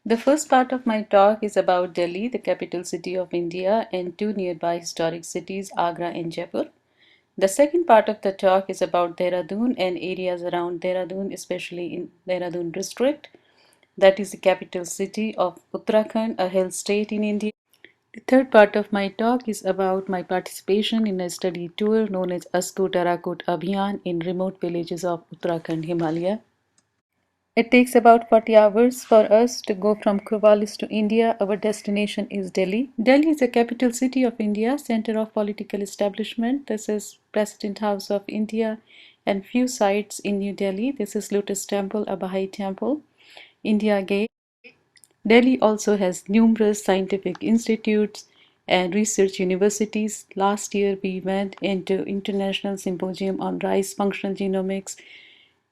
The first part of my talk is about Delhi, the capital city of India, and two nearby historic cities, Agra and Jaipur. The second part of the talk is about Dehradun and areas around Dehradun, especially in Dehradun district, that is the capital city of Uttarakhand, a hill state in India. The third part of my talk is about my participation in a study tour known as Asko Tarakot Abhiyan in remote villages of Uttarakhand, Himalaya. It takes about 40 hours for us to go from Cornwallis to India. Our destination is Delhi. Delhi is the capital city of India, center of political establishment. This is President House of India and few sites in New Delhi. This is Lotus Temple, a Baha'i temple, India Gate. Delhi also has numerous scientific institutes and research universities. Last year we went into International Symposium on Rice Functional Genomics.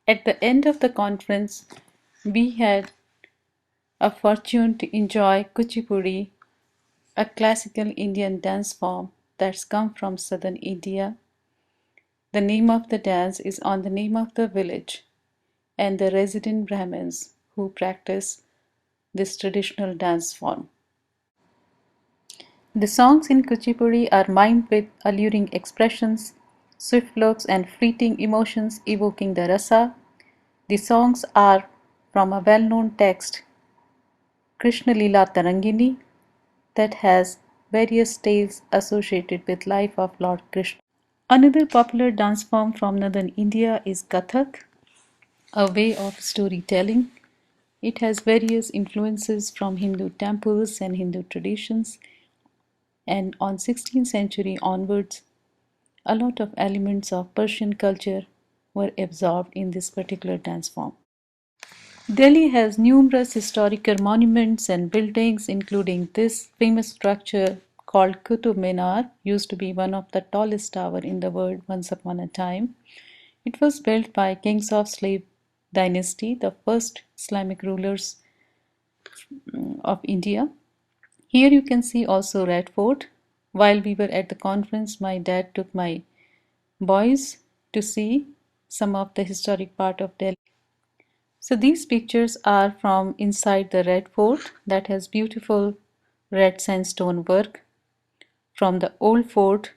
At the end of the conference, we had a fortune to enjoy Kuchipudi, a classical Indian dance form that's come from southern India. The name of the dance is on the name of the village and the resident Brahmins who practice this traditional dance form. The songs in Kuchipudi are mimed with alluring expressions, swift looks, and fleeting emotions evoking the rasa. The songs are from a well known text, Krishna Lila Tarangini, that has various tales associated with life of Lord Krishna. Another popular dance form from northern India is Kathak, a way of storytelling. It has various influences from Hindu temples and Hindu traditions, and on 16th century onwards, a lot of elements of Persian culture were absorbed in this particular dance form. Delhi has numerous historical monuments and buildings, including this famous structure called Qutub Minar, used to be one of the tallest tower in the world once upon a time. It was built by kings of slave dynasty, the first Islamic rulers of India. Here you can see also Red Fort. While we were at the conference, my dad took my boys to see some of the historic part of Delhi. So these pictures are from inside the Red Fort that has beautiful red sandstone work, from the old fort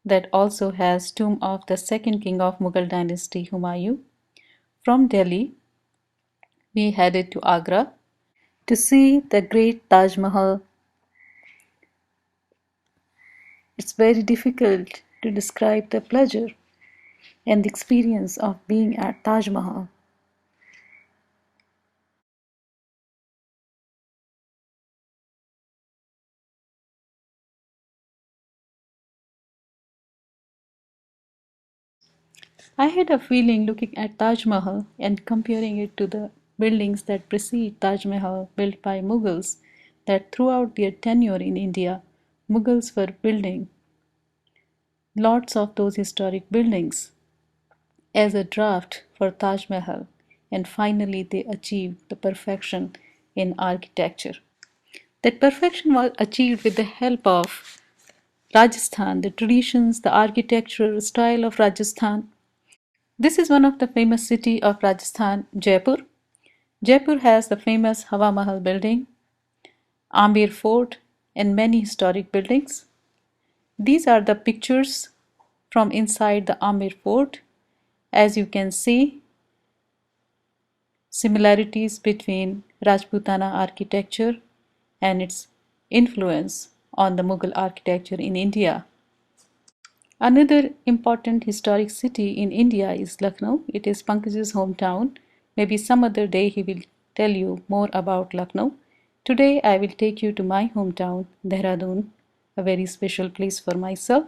that also has tomb of the second king of Mughal dynasty Humayun. From Delhi we headed to Agra to see the great Taj Mahal. It's very difficult to describe the pleasure and the experience of being at Taj Mahal. I had a feeling looking at Taj Mahal and comparing it to the buildings that precede Taj Mahal built by Mughals that throughout their tenure in India, Mughals were building lots of those historic buildings as a draft for Taj Mahal, and finally they achieved the perfection in architecture. That perfection was achieved with the help of Rajasthan, the traditions, the architectural style of Rajasthan. This is one of the famous city of Rajasthan, Jaipur. Jaipur has the famous Hawa Mahal building, Ambir Fort, and many historic buildings. These are the pictures from inside the Ambir Fort. As you can see, similarities between Rajputana architecture and its influence on the Mughal architecture in India. Another important historic city in India is Lucknow. It is Pankaj's hometown. Maybe some other day he will tell you more about Lucknow. Today I will take you to my hometown, Dehradun, a very special place for myself.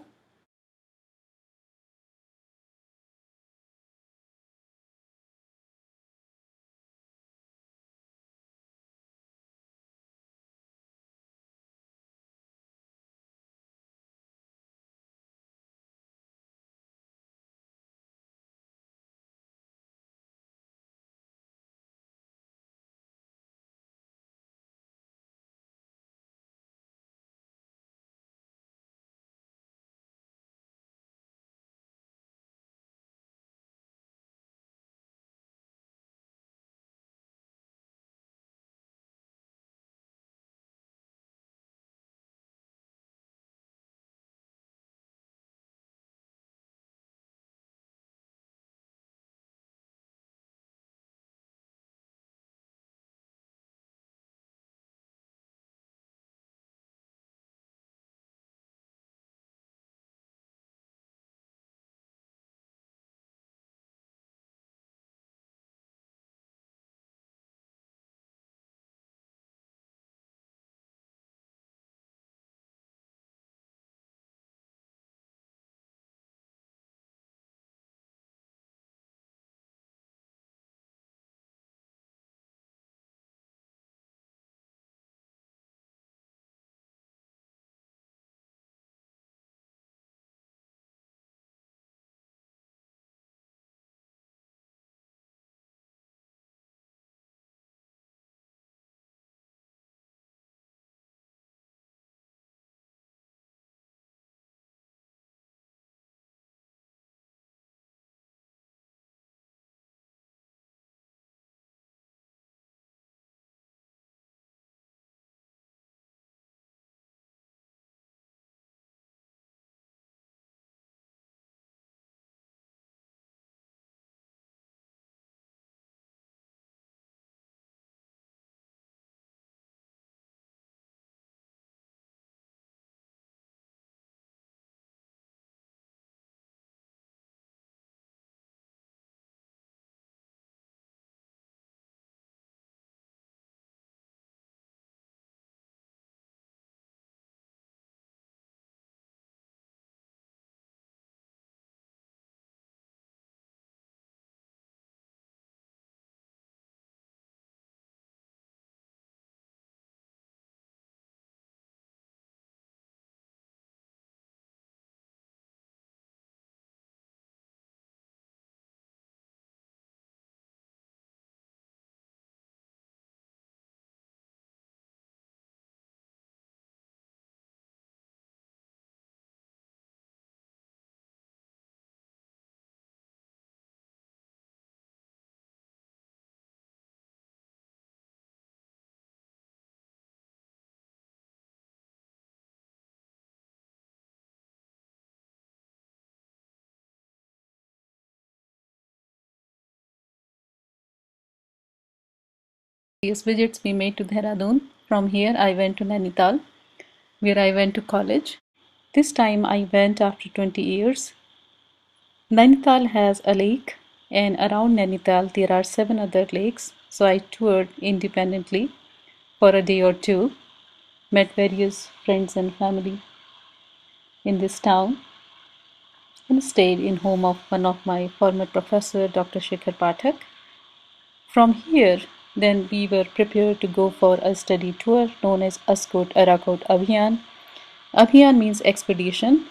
previous visits we made to Dehradun. From here I went to Nainital, where I went to college. This time I went after 20 years. Nainital has a lake, and around Nainital there are 7 other lakes, so I toured independently for a day or two, met various friends and family in this town, and stayed in home of one of my former professor, Dr. Shekhar Pathak. From here, then we were prepared to go for a study tour known as Askot Arakot Abhiyan. Abhiyan means expedition.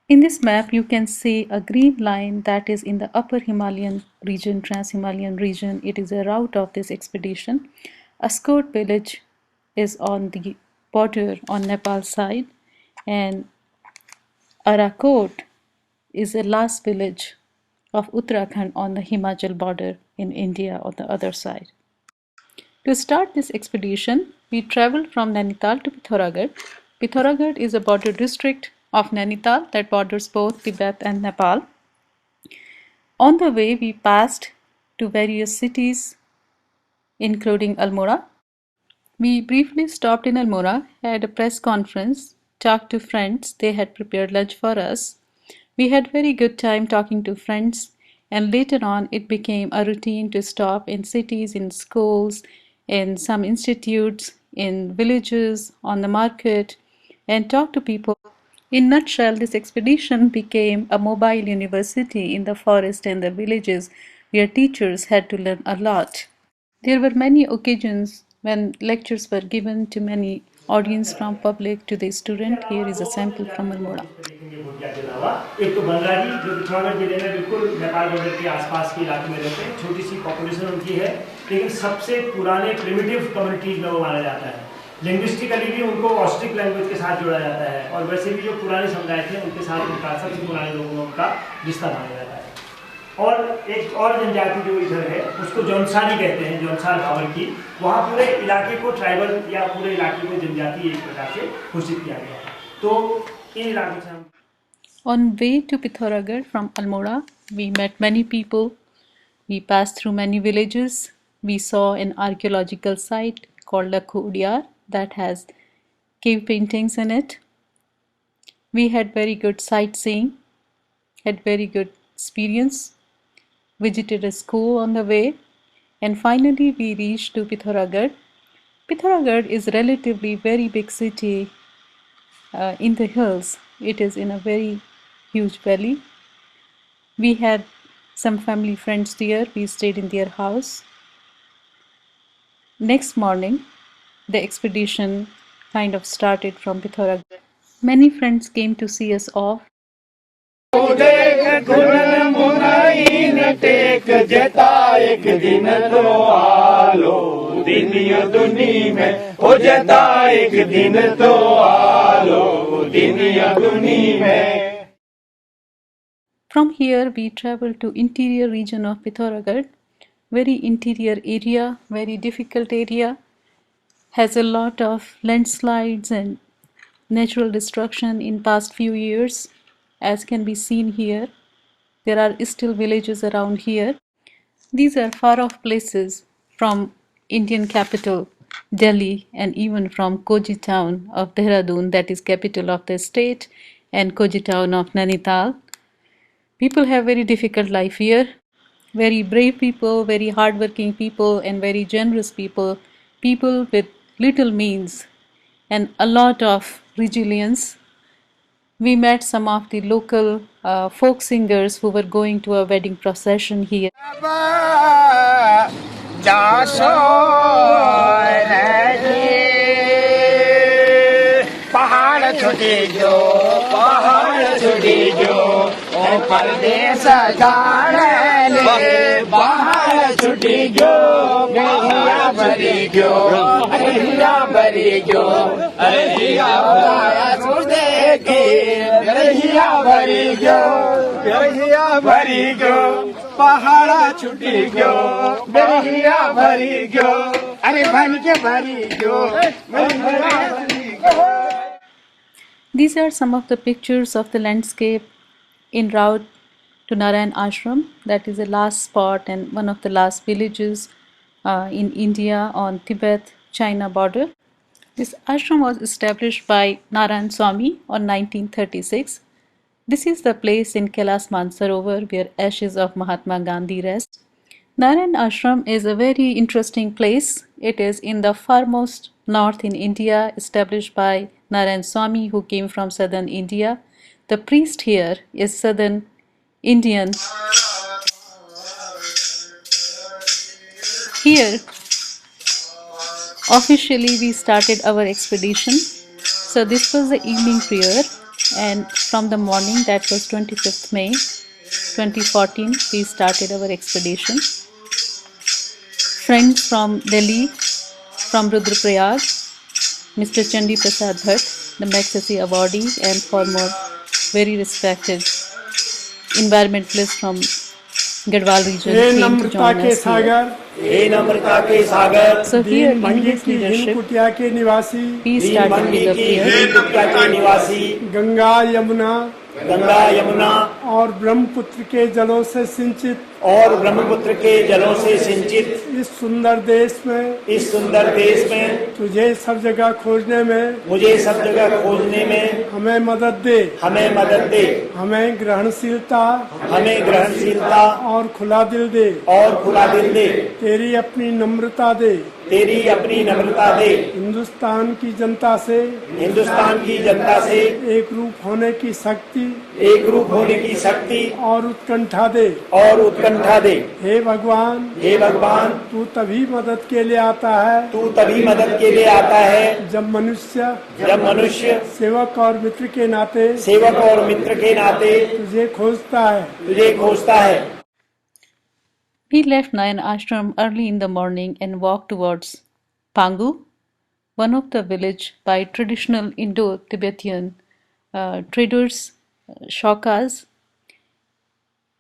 In this map, you can see a green line that is in the upper Himalayan region, Trans-Himalayan region. It is a route of this expedition. Askot village is on the border on Nepal side, and Arakot is the last village of Uttarakhand on the Himachal border in India on the other side. To start this expedition, we traveled from Nainital to Pithoragarh. Pithoragarh is a border district of Nainital that borders both Tibet and Nepal. On the way, we passed to various cities, including Almora. We briefly stopped in Almora, had a press conference, talked to friends. They had prepared lunch for us. We had very good time talking to friends, and later on it became a routine to stop in cities, in schools, in some institutes, in villages, on the market, and talk to people. In a nutshell, this expedition became a mobile university in the forest and the villages where teachers had to learn a lot. There were many occasions when lectures were given to many audience from public to the student. Here is a sample from Almora. एक तो बंगाली जो पिथौरागढ़ जिले में बिल्कुल Nepal border के आसपास के इलाके में रहते हैं, छोटी सी पॉपुलेशन उनकी है, लेकिन सबसे पुराने प्रिमिटिव कम्युनिटीज में वो माना जाता है। लिंग्विस्टिकली भी उनको ऑस्ट्रिक लैंग्वेज के साथ जोड़ा जाता है, और वैसे भी जो पुराने समुदाय थे उनके साथ उनका सबसे पुराने लोगों में उनका रिश्ता माना जाता है। और एक और जनजाति जो इधर है उसको जौनसारी कहते हैं, जौनसार खबर की, वहाँ पूरे इलाके को ट्राइबल या पूरे इलाके को जनजाति एक प्रकार से घोषित किया गया है। तो इन इलाकों से हम On way to Pithoragarh from Almora, we met many people. We passed through many villages. We saw an archaeological site called Lakhu Udyar that has cave paintings in it. We had very good sightseeing, had very good experience, visited a school on the way, and finally we reached to Pithoragarh. Pithoragarh is relatively very big city in the hills. It is in a very huge valley. We had some family friends there. We stayed in their house. Next morning, the expedition kind of started from Pithoragarh. Many friends came to see us off. From here, we traveled to interior region of Pithoragarh, very interior area, very difficult area, has a lot of landslides and natural destruction in past few years, as can be seen here. There are still villages around here. These are far off places from Indian capital, Delhi, and even from Koji town of Dehradun, that is capital of the state, and Koji town of Nainital. People have very difficult life here. Very brave people, very hardworking people, and very generous people. People with little means and a lot of resilience. We met some of the local folk singers who were going to a wedding procession here. परदेस जाने बाहर छुट्टी गयो गहिया भरी गयो गहिया भरी गयो अरे हिया सुदे के गहिया भरी गयो गहिया भरी गयो पहाड़ा छुट्टी गयो गहिया भरी गयो अरे बन के भरी गयो गहिया भरी गयो. These are some of the pictures of the landscape in route to Narayan Ashram. That is the last spot and one of the last villages in India on Tibet-China border. This ashram was established by Narayan Swami on 1936. This is the place in Kailas Mansarovar where ashes of Mahatma Gandhi rest. Narayan Ashram is a very interesting place. It is in the farmost north in India, established by Narayan Swami, who came from southern India. The priest here is southern Indian. Here, officially, we started our expedition. So, this was the evening prayer, and from the morning, that was 25th May 2014, we started our expedition. Friends from Delhi, from Rudraprayag, Mr. Chandi Prasad Bhatt, the Magsaysay awardee and former very respected environmentalist from Garhwal region, came to join us here. So here in his leadership, we started with the prayer. Ganga Yamuna और ब्रह्मपुत्र के जलों से सिंचित इस सुंदर देश में तुझे सब जगह खोजने में हमें मदद दे हमें ग्रहणशीलता और खुला दिल दे तेरी अपनी नम्रता दे हिंदुस्तान की जनता से एक रूप होने की शक्ति और उत्कंठा दे हे भगवान तू तभी मदद के लिए आता है जब मनुष्य सेवक और मित्र के नाते तुझे खोजता है। We left Narayan Ashram early in the morning and walked towards Pangu, one of the village by traditional Indo-Tibetan traders, Shokas.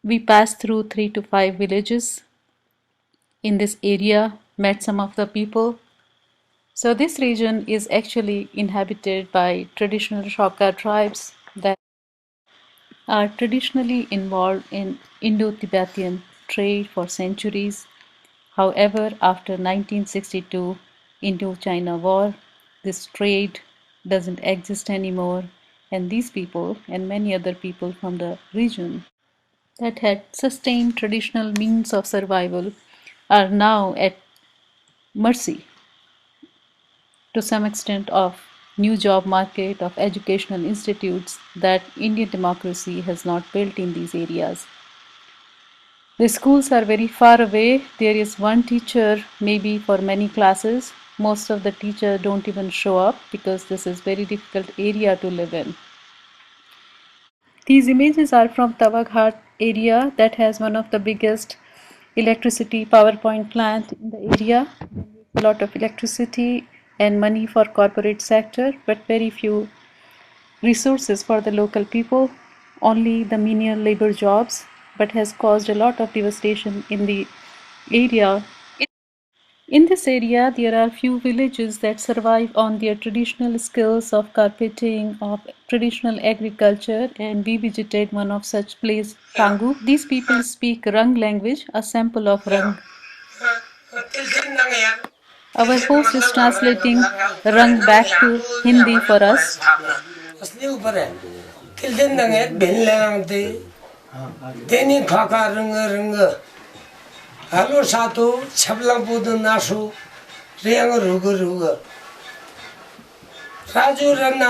We passed through 3 to 5 villages in this area, met some of the people. So this region is actually inhabited by traditional Shoka tribes that are traditionally involved in Indo-Tibetan trade for centuries. However, after 1962 Indo-China war, this trade doesn't exist anymore, and these people and many other people from the region that had sustained traditional means of survival are now at mercy to some extent of new job market, of educational institutes that Indian democracy has not built in these areas. The schools are very far away. There is one teacher maybe for many classes. Most of the teachers don't even show up because this is very difficult area to live in. These images are from Tawaghat area that has one of the biggest electricity power point plant in the area. A lot of electricity and money for corporate sector, but very few resources for the local people, only the menial labor jobs, but has caused a lot of devastation in the area. In this area, there are few villages that survive on their traditional skills of carpeting, of traditional agriculture, and we visited one of such place, Pangu. These people speak Rang language, a sample of Rang. Our host is translating Rang back to Hindi for us. Halo satu छपला बुध नासु रेंग रुग राजू रन्ना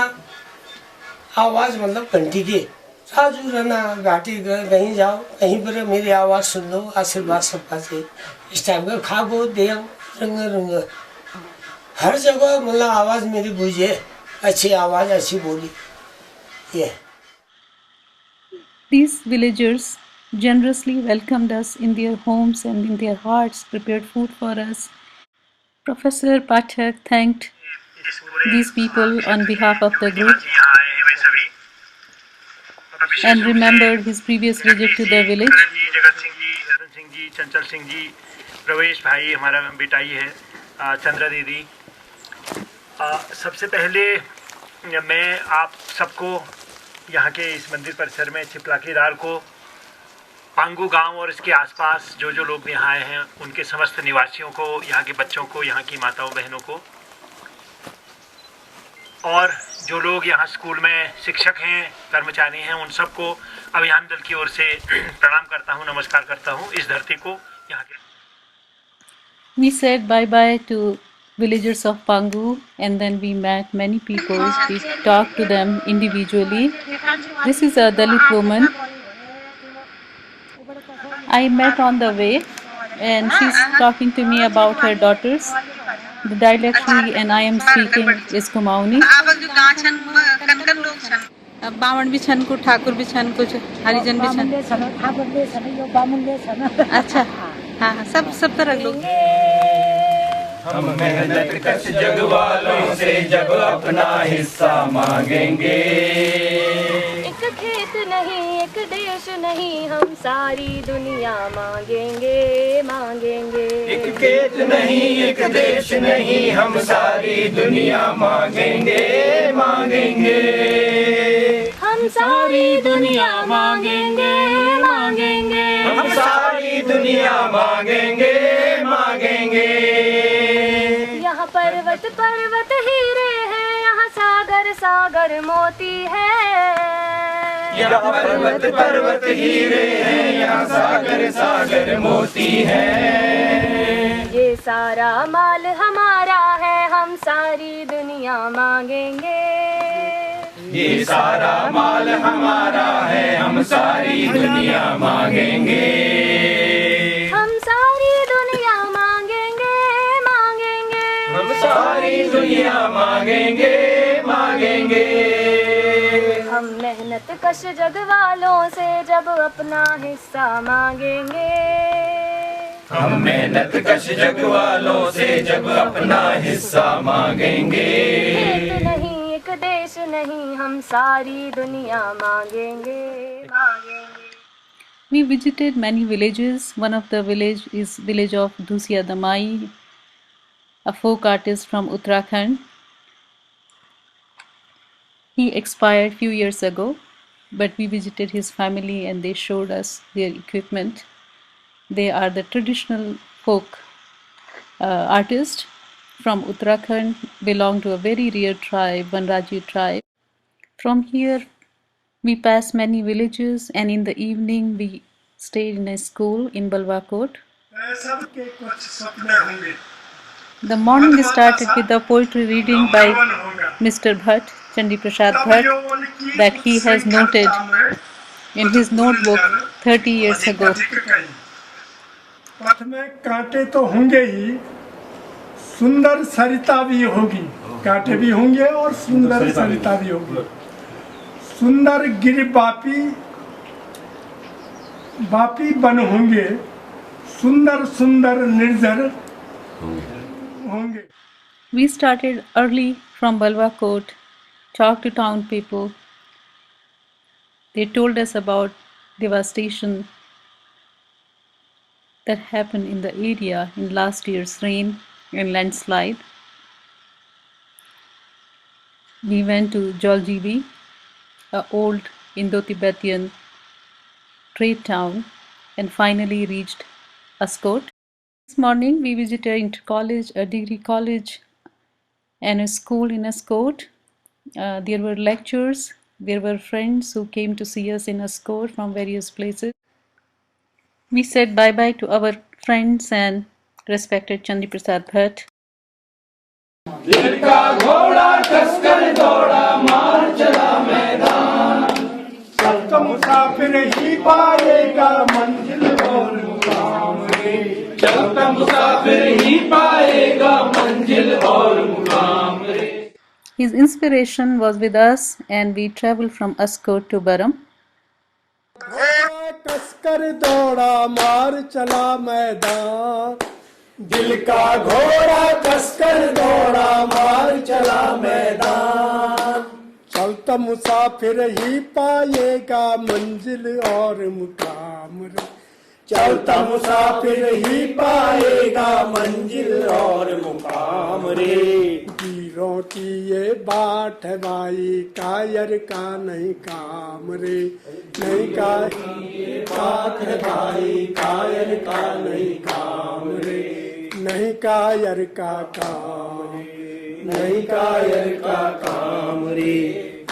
आवाज मतलब घंटी की राजू रन्ना घाटी कहीं जाओ कहीं पर मेरी आवाज सुन लो आशीर्वाद सबका से इस टाइप का खागो देव रंग हर जगह मतलब आवाज मेरी बुझे अच्छी आवाज अच्छी बोली ये These villagers generously welcomed us in their homes and in their hearts, prepared food for us. Professor Pathak thanked these people on behalf of the group and remembered his previous visit to the village. चंचल सिंह जी, प्रवेश भाई, हमारा बेटा ही है, चंद्रा दीदी। सबसे पहले मैं आप सबको यहाँ के इस मंदिर परिसर में छिपलाकीदार को पांगू गांव और इसके आसपास जो जो लोग यहाँ आए हैं उनके समस्त निवासियों को, यहाँ के बच्चों को, यहाँ की माताओं बहनों को, और जो लोग यहाँ स्कूल में शिक्षक हैं, कर्मचारी हैं, उन सबको अभियान दल की ओर से प्रणाम करता हूँ, नमस्कार करता हूँ इस धरती को, यहाँ के। We said bye-bye to villagers of Pangu, and then we met many people. We talked to them individually. This is a Dalit woman I met on the way, and she's talking to me about her daughters. The dialect she and I am speaking is Kumauni. बामण भी छन को, ठाकुर भी छन, कुछ हरिजन भी छन। अच्छा, हाँ, सब तरह लोग। हम मेहनत कश जग वालों से जब अपना हिस्सा मांगेंगे। एक खेत नहीं, एक देश नहीं, हम सारी दुनिया मांगेंगे, मांगेंगे। एक खेत नहीं, एक देश नहीं, हम सारी दुनिया मांगेंगे, मांगेंगे। हम सारी दुनिया मांगेंगे, मांगेंगे। हम सारी दुनिया मांगेंगे, मांगेंगे। यहाँ पर्वत पर्वत हीरे हैं, यहाँ सागर सागर मोती है। यहाँ पर्वत पर्वत हीरे हैं, यहाँ सागर सागर मोती है। ये सारा माल हमारा है, हम सारी दुनिया मांगेंगे। ये सारा माल हमारा है, हम सारी दुनिया मांगेंगे। हम सारी दुनिया मांगेंगे, मांगेंगे। हम सारी दुनिया मांगेंगे, मांगेंगे। हम मेहनत कश जग वालों से जब अपना हिस्सा मांगेंगे। हम मेहनत कश जग वालों से जब अपना हिस्सा मांगेंगे। एक नहीं, एक देश नहीं, हम सारी दुनिया मांगेंगे, मांगेंगे। We visited many villages. One of the village is village of Dusia Damai, a folk artist from Uttarakhand. He expired few years ago, but we visited his family and they showed us their equipment. They are the traditional folk artists from Uttarakhand, belong to a very rare tribe, Banraji tribe. From here, we passed many villages, and in the evening, we stayed in a school in Balwakot. The morning started with the poetry reading by Mr. Bhatt, Chandi Prasad Bhatt, that he has noted in his notebook 30 years ago. पथ में कांटे तो होंगे ही, सुंदर सरिता भी होगी। कांटे भी होंगे और सुंदर सरिता भी होगी। सुंदर गिर बापी बापी बन होंगे, सुंदर सुंदर निर्जर होंगे। We started early from Balwakot, talked to town people. They told us about devastation that happened in the area in last year's rain and landslide. We went to Jaljibi, an old Indo-Tibetan trade town, and finally reached Askot. This morning we visited inter-college, a degree college and a school in Askot. There were lectures, there were friends who came to see us in Askot from various places. We said bye-bye to our friends and respected Chandi Prasad Bhatt. दिल का घोड़ा कसकर दौड़ा, मार चला मैदान। चल तो मुसाफिर ही पाएगा मंजिल और मुकाम रे। चल तो मुसाफिर ही पाएगा मंजिल और मुकाम रे। His inspiration was with us, and we traveled from Askot to Baram. घोड़ा कसकर दौड़ा, मार चला मैदान। दिल का घोड़ा कसकर दौड़ा, मार चला मैदान। चलता मुसाफिर ही पाएगा मंजिल और मुकाम रे। चलता मुसाफिर ही पाएगा मंजिल और मुकाम रे। वीरों पीरों की ये बाट है भाई, कायर का नहीं काम रे। नहीं का बात है भाई, कायर का नहीं काम रे। नहीं कायर का काम रे, नहीं कायर का काम रे।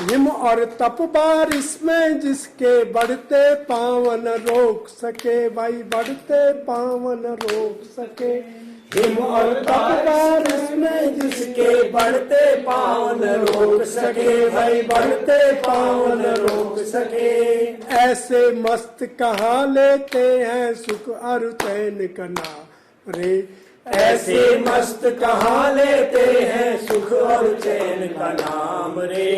हिम और तप बारिश में जिसके बढ़ते पावन रोक सके भाई, बढ़ते पावन रोक सके। हिम और तप बारिश में जिसके बढ़ते पावन रोक सके भाई, बढ़ते पावन रोक सके। ऐसे मस्त कहाँ लेते हैं सुख और चैन का नाम रे। ऐसे मस्त कहाँ लेते हैं सुख और चैन का नाम रे।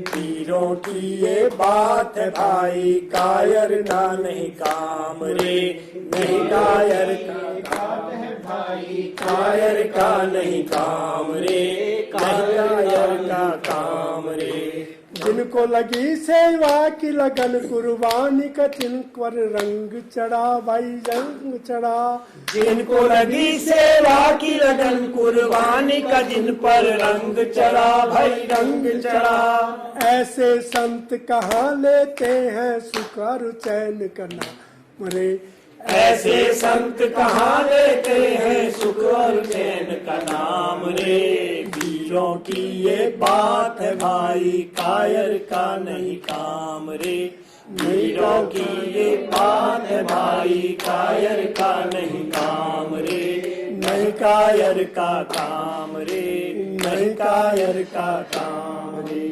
पीरों की ये बात है भाई, कायर का नहीं काम रे। नहीं कायर का है भाई, कायर का नहीं काम रे। कायर का काम रे। जिनको लगी सेवा की लगन, कुर्बानी का जिन पर रंग चढ़ा भाई, रंग चढ़ा। जिनको लगी सेवा की लगन, कुर्बानी का जिन पर रंग चढ़ा भाई, रंग चढ़ा। ऐसे संत कहाँ लेते हैं सुख और चैन का नाम रे। ऐसे संत कहाँ लेते हैं सुख और चैन का नाम रे। वीरों की ये बात है भाई, कायर का नहीं काम रे। वीरों की ये बात है भाई, कायर का नहीं काम रे। नहीं कायर का काम रे, नहीं कायर का काम रे।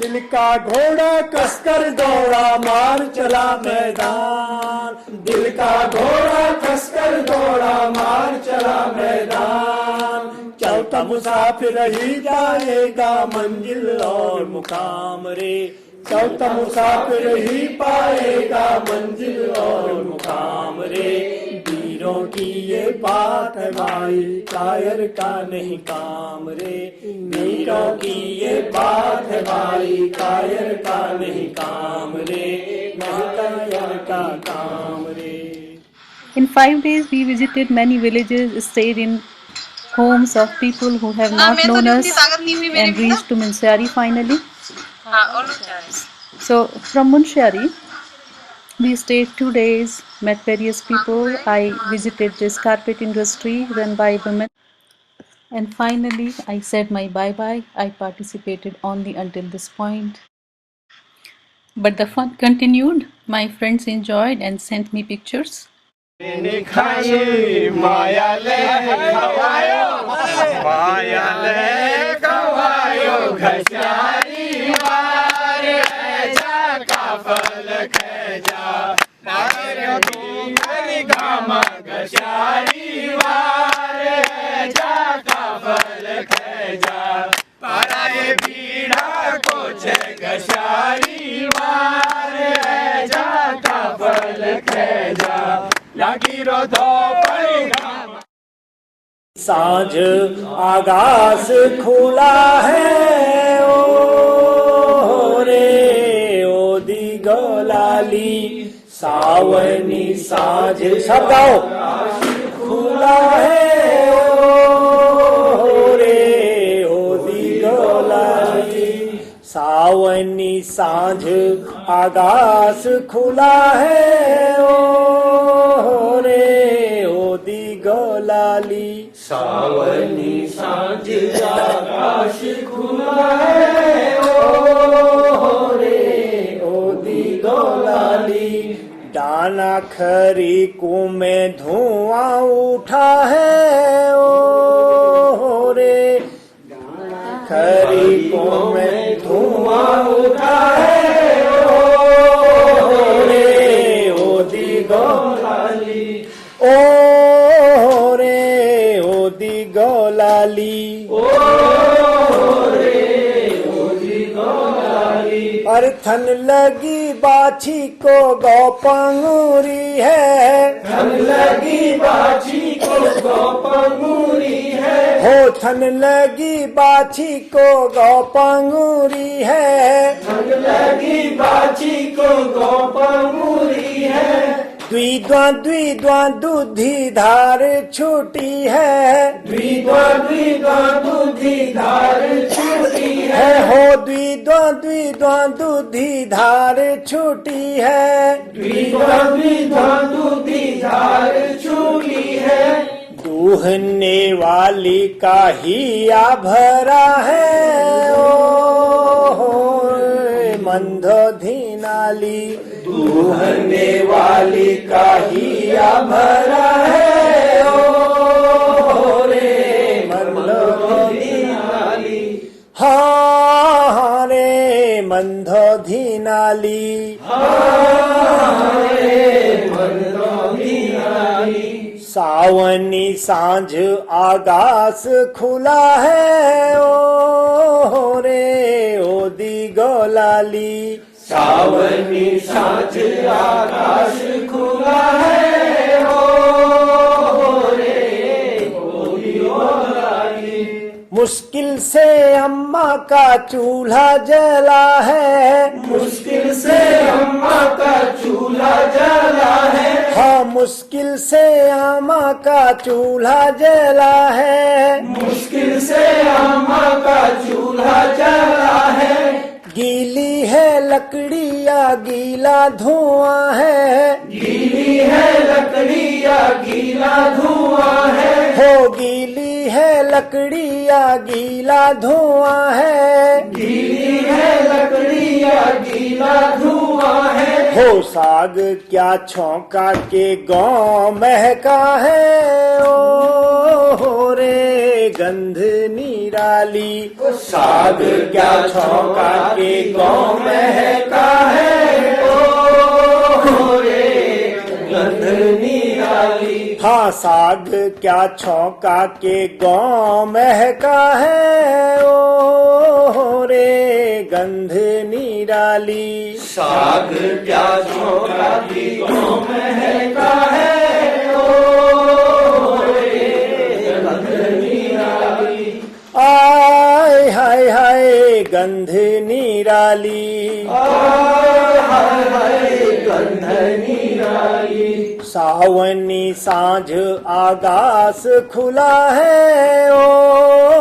दिल का घोड़ा कसकर दौड़ा, मार चला मैदान। दिल का घोड़ा कसकर दौड़ा, मार चला मैदान। चलता मुसाफिर ही जाएगा मंजिल और मुकाम रे। चलता मुसाफिर ही पाएगा मंजिल और मुकाम रे। वीरों की ये बात है भाई, कायर का नहीं काम रे। वीरों की ये बात है भाई, कायर का नहीं काम रे। नहीं कायर का काम रे। In 5 days, we visited many villages, stayed in homes of people who have not known us, and reached to Munshiari finally. So, from Munshiari, we stayed 2 days, met various people. I visited this carpet industry run by women. And finally, I said my bye-bye. I participated only until this point. But the fun continued. My friends enjoyed and sent me pictures. मायाले खवायो घसारी वार जा काफल खजा मारे की gamma घसारी वार जा काफल खजा पाराए बीड़ा को घसारी वार जा काफल खजा लगी रो दो सांझ आकाश खुला है ओ रे ओ दी गोलाली। सावनी सांझ सब गाओ। खुला है ओ रे ओ दी गोलाली। सावनी सांझ आकाश खुला है ओ रे ओ दी गोलाली। सावनी सांझ आकाश खुला है ओ रे ओ दी गोलाली। दाना खरी को में धुआं उठा है ओ रे। खरी को में धुआं उठा है ओ रे ओ दी गोलाली। ओ रे ओ दी गोलाली। ओ रे ओ दी गोलाली। अर्थन लगी बाछी को गौ पंगूरी है। थन लगी बाछी को गौ पंगूरी है। हो थन लगी बाछी को गौ पंगूरी है। थन लगी बाछी को गौ पंगूरी है। द्विद्वां दूधी धार छूटी है। द्विद्वां दूधी दूधी धार छूटी है हो द्विद्वा दूधी धार छूटी है द्विद्वा दूधी धार छूटी है दूहने वाली का हिया भरा है ओ मंदोधी नाली दूहने वाली का हिया भरा है ओ रे मंदोधी नाली हाँ रे मंदोधी नाली सावनी सांझ आकाश खुला है ओ रे ओ दी गोलाली सावनी सांझ आकाश खुला है ओ रे ओ दियोलाली मुश्किल से अम्मा का चूल्हा जला है मुश्किल से अम्मा का चूल्हा जला है हाँ मुश्किल से अम्मा का चूल्हा जला है मुश्किल से अम्मा का चूल्हा जला है गीली है लकड़ियाँ गीला धुआं है गीली है लकड़ियाँ गीला धुआं है हो गीली है लकड़ियाँ गीला धुआं है गीली है लकड़ियाँ गीला धुआं है हो साग क्या छौंका के गाँव महका है ओ रे गंध निराली साग क्या छौंका के गाँव महका है ओ रे गंध निराली हाँ साग क्या छौंका के गाँव महका है ओ रे गंध निराली साग क्या छौंका के गाँव महका है ओ रे गंध निराली आय हाय हाय गंध निराली गंध निराली सावनी सांझ आकाश खुला है ओ